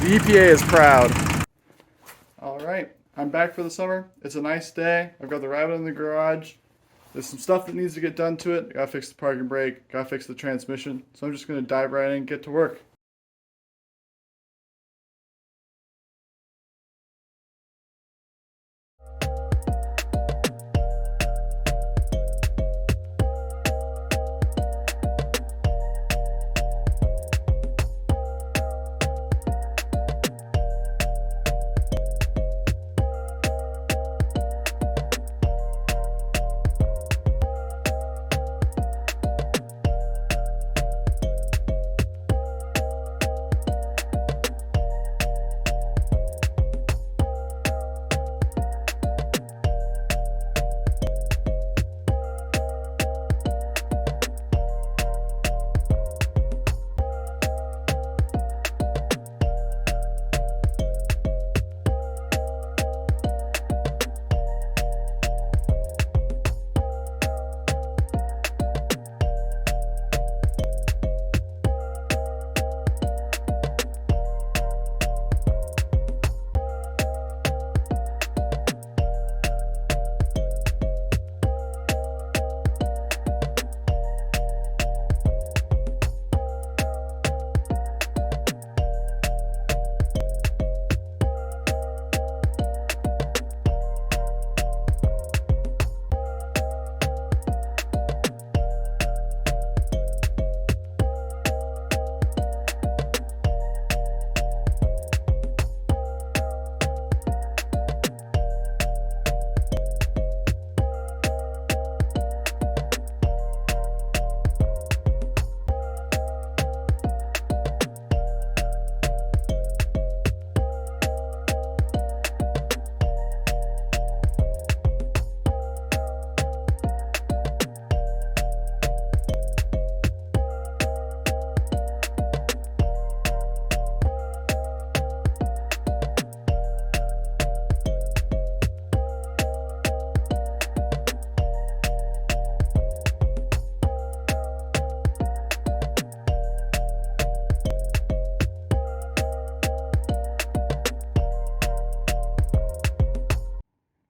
The EPA is proud. All right, I'm back for the summer. It's a nice day. I've got the Rabbit in the garage. There's some stuff that needs to get done to it. I gotta fix the parking brake, gotta fix the transmission. So I'm just gonna dive right in and get to work.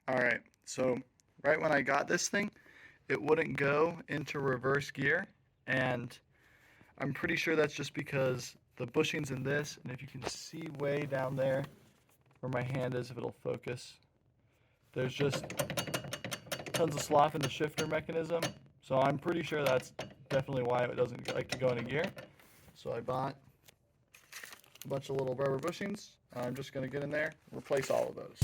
Alright, so right when I got this thing, it wouldn't go into reverse gear, and I'm pretty sure that's just because the bushings in this, and if you can see way down there where my hand is, if it'll focus, there's just tons of slough in the shifter mechanism, so I'm pretty sure that's definitely why it doesn't like to go into gear. So I bought a bunch of little rubber bushings. I'm just going to get in there and replace all of those.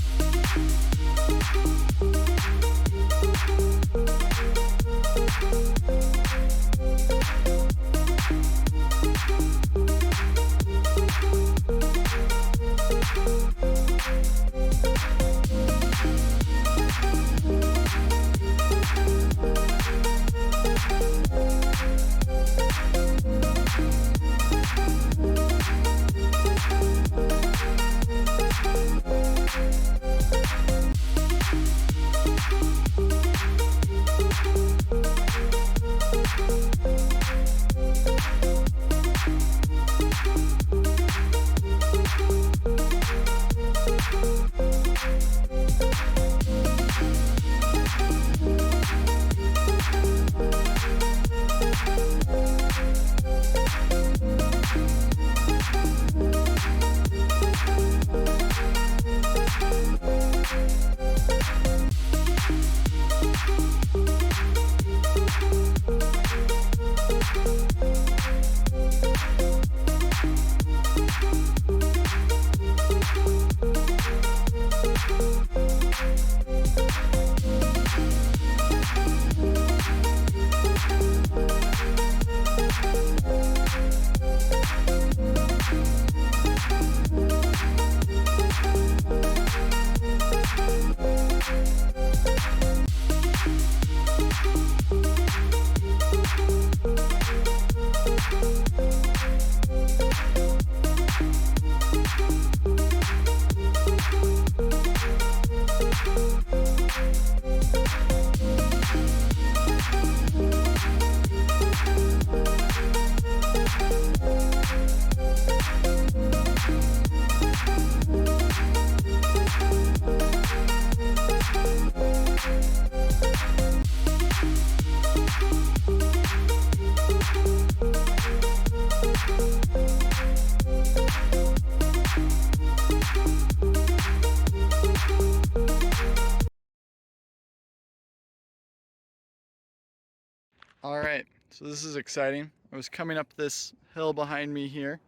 Alright, so this is exciting. I was coming up this hill behind me here,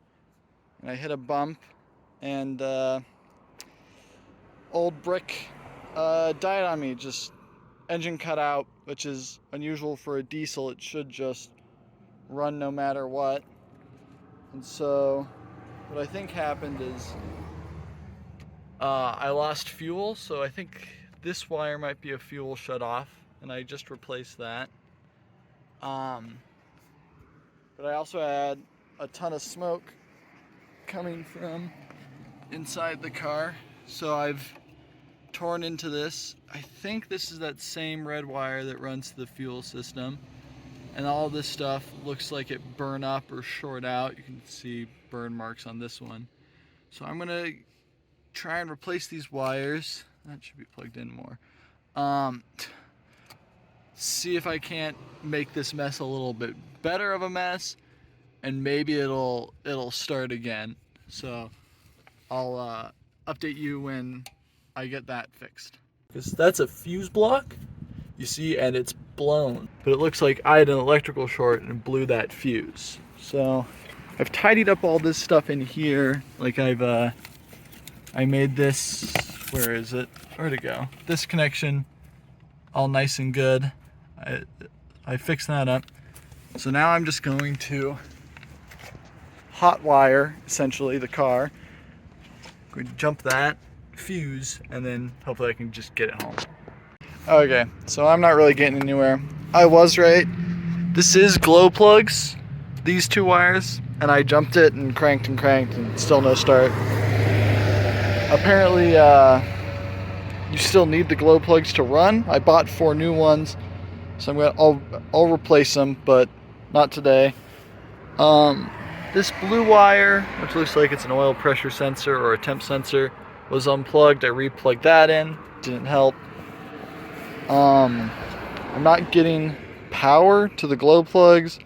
and I hit a bump, and old brick died on me. Just engine cut out, which is unusual for a diesel. It should just run no matter what. And so what I think happened is I lost fuel, so I think this wire might be a fuel shut off, and I just replaced that. But I also had a ton of smoke coming from inside the car, so I've torn into this. I think this is that same red wire that runs to the fuel system, and all this stuff looks like it burned up or short out. You can see burn marks on this one. So I'm gonna try and replace these wires. That should be plugged in more. See if I can't make this mess a little bit better of a mess, and maybe it'll start again. So I'll update you when I get that fixed. Because that's a fuse block, you see, and it's blown. But it looks like I had an electrical short and blew that fuse. So I've tidied up all this stuff in here. Like I made this, where is it? Where'd it go? This connection all nice and good. I fixed that up. So now I'm just going to hot wire, essentially, the car. I'm going to jump that fuse, and then hopefully I can just get it home. Okay, so I'm not really getting anywhere. I was right. This is glow plugs, these two wires, and I jumped it and cranked and still no start. Apparently, you still need the glow plugs to run. I bought 4 new ones, so I'll replace them, but not today. This blue wire, which looks like it's an oil pressure sensor or a temp sensor, was unplugged. I replugged that in. Didn't help. I'm not getting power to the glow plugs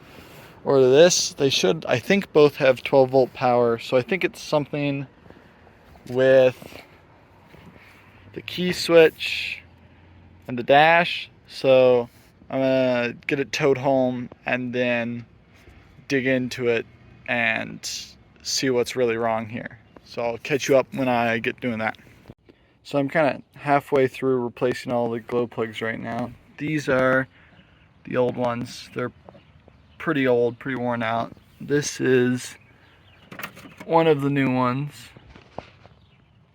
or to this. They should, I think, both have 12 volt power, so I think it's something with the key switch and the dash. So I'm gonna get it towed home and then dig into it and see what's really wrong here. So I'll catch you up when I get doing that. So I'm kind of halfway through replacing all the glow plugs right now. These are the old ones. They're pretty old, pretty worn out. This is one of the new ones.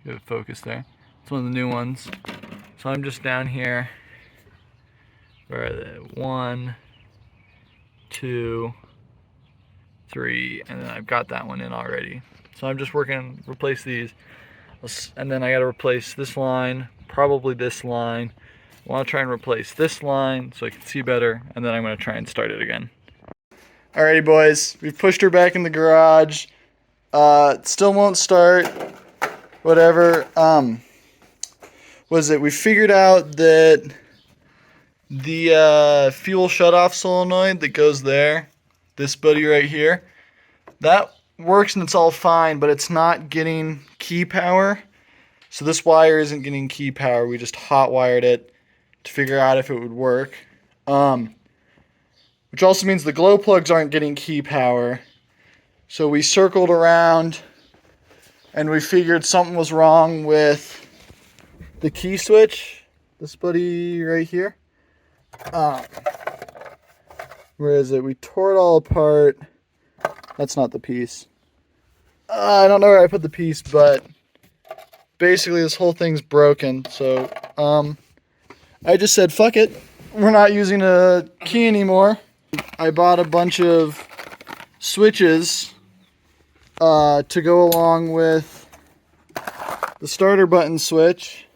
Get it focused there. It's one of the new ones. So I'm just down here. Where are they? 1, 2, 3, and then I've got that one in already. So I'm just working, replace these. And then I gotta replace this line, probably this line. I wanna try and replace this line so I can see better, and then I'm gonna try and start it again. Alrighty boys, we've pushed her back in the garage. It still won't start. Whatever. We figured out that the fuel shutoff solenoid that goes there, this buddy right here, that works and it's all fine, but it's not getting key power. So this wire isn't getting key power. We just hot wired it to figure out if it would work. Which also means the glow plugs aren't getting key power. So we circled around and we figured something was wrong with the key switch. This buddy right here. Where is it? We tore it all apart. That's not the piece. I don't know where I put the piece, but basically this whole thing's broken. So I just said, fuck it. We're not using a key anymore. I bought a bunch of switches to go along with the starter button switch.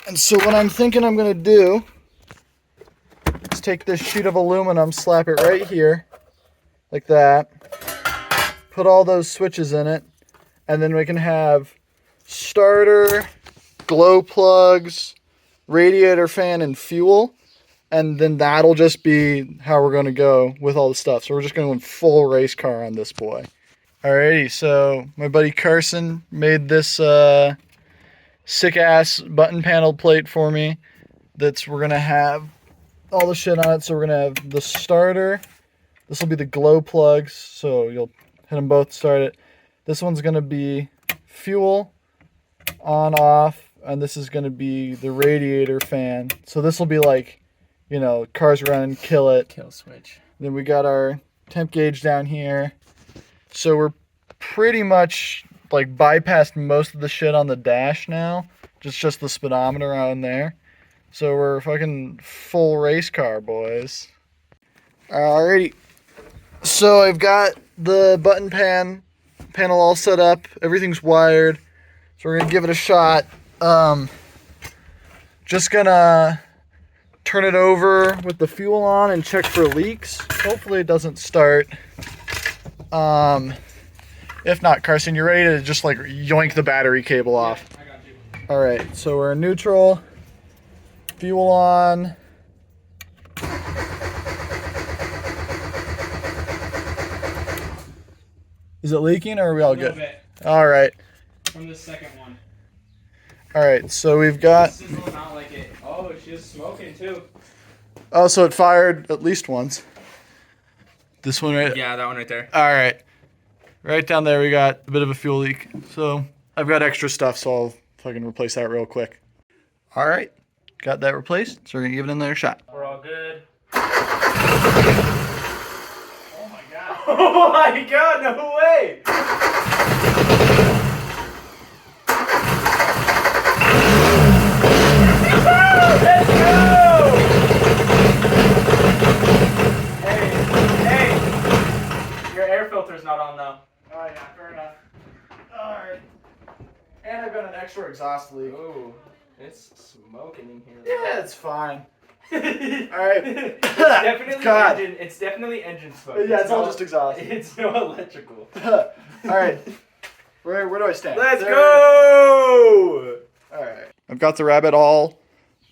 And so what I'm thinking I'm going to do is take this sheet of aluminum, slap it right here, like that, put all those switches in it, and then we can have starter, glow plugs, radiator fan, and fuel, and then that'll just be how we're going to go with all the stuff. So we're just going full race car on this boy. Alrighty, so my buddy Carson made this sick ass button panel plate for me we're gonna have all the shit on it. So we're gonna have the starter. This will be the glow plugs, so you'll hit them both, start it. This one's gonna be fuel, on, off, and this is gonna be the radiator fan. So this will be like, you know, cars running, kill it. Kill switch. Then we got our temp gauge down here. So we're pretty much like bypassed most of the shit on the dash now. Just the speedometer on there. So we're fucking full race car, boys. Alrighty. So I've got the button panel all set up. Everything's wired. So we're gonna give it a shot. Just gonna turn it over with the fuel on and check for leaks. Hopefully it doesn't start. If not, Carson, you ready to just like yoink the battery cable off? I got you. All right, so we're in neutral. Fuel on. Is it leaking or are we all good? Bit all right. from the second one. All right, so we've got. Sizzle not like it. Oh, she's smoking too. Oh, so it fired at least once. This one right. Yeah, that one right there. All right. Right down there, we got a bit of a fuel leak. So I've got extra stuff, so I'll fucking replace that real quick. All right, got that replaced. So we're gonna give it another shot. We're all good. Oh my god. Oh my god, no way! Let's go! Hey, your air filter's not on though. Oh yeah, fair enough. All right. And I've got an extra exhaust leak. Ooh, it's smoking in here. Yeah, it's fine. All right. It's definitely engine smoke. Yeah, it's all just exhaust. It's no electrical. All right. Where do I stand? Let's go! All right. I've got the rabbit all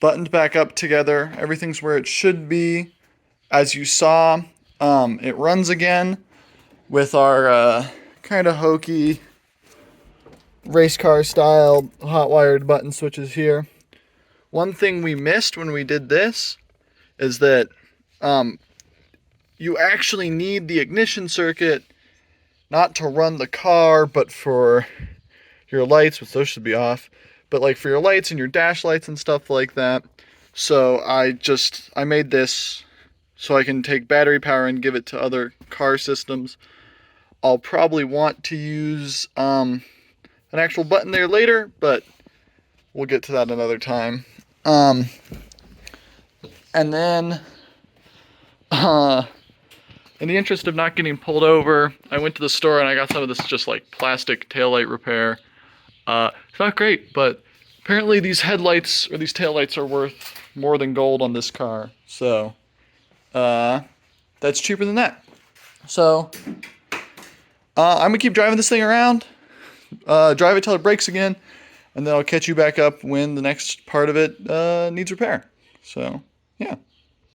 buttoned back up together. Everything's where it should be. As you saw, it runs again with our kind of hokey race car style hot wired button switches here. One thing we missed when we did this is that you actually need the ignition circuit not to run the car, but for your lights, which those should be off, but like for your lights and your dash lights and stuff like that. So I made this so I can take battery power and give it to other car systems. I'll probably want to use an actual button there later, but we'll get to that another time. And then, in the interest of not getting pulled over, I went to the store and I got some of this just like plastic taillight repair. It's not great, but apparently these headlights or these taillights are worth more than gold on this car. So, that's cheaper than that. So, I'm gonna keep driving this thing around, drive it till it breaks again, and then I'll catch you back up when the next part of it needs repair. So, yeah.